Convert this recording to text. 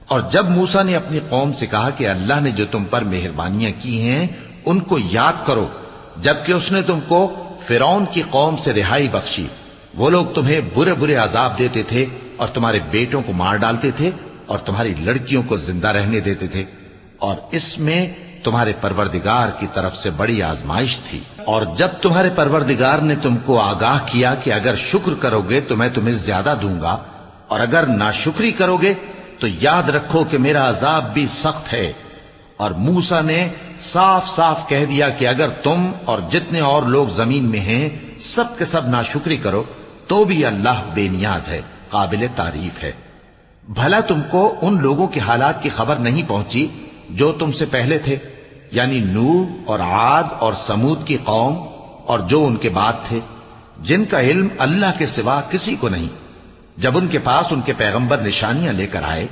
اور جب موسیٰ نے اپنی قوم سے کہا کہ اللہ نے جو تم پر مہربانیاں کی ہیں ان کو یاد کرو، جبکہ اس نے تم کو فرعون کی قوم سے رہائی بخشی، وہ لوگ تمہیں برے برے عذاب دیتے تھے اور تمہارے بیٹوں کو مار ڈالتے تھے اور تمہاری لڑکیوں کو زندہ رہنے دیتے تھے، اور اس میں تمہارے پروردگار کی طرف سے بڑی آزمائش تھی۔ اور جب تمہارے پروردگار نے تم کو آگاہ کیا کہ اگر شکر کرو گے تو میں تمہیں زیادہ دوں گا، اور اگر ناشکری کرو گے تو یاد رکھو کہ میرا عذاب بھی سخت ہے۔ اور موسیٰ نے صاف صاف کہہ دیا کہ اگر تم اور جتنے اور لوگ زمین میں ہیں سب کے سب ناشکری کرو تو بھی اللہ بے نیاز ہے، قابل تعریف ہے۔ بھلا تم کو ان لوگوں کے حالات کی خبر نہیں پہنچی جو تم سے پہلے تھے، یعنی نوح اور عاد اور سمود کی قوم اور جو ان کے بعد تھے، جن کا علم اللہ کے سوا کسی کو نہیں، جب ان کے پاس ان کے پیغمبر نشانیاں لے کر آئے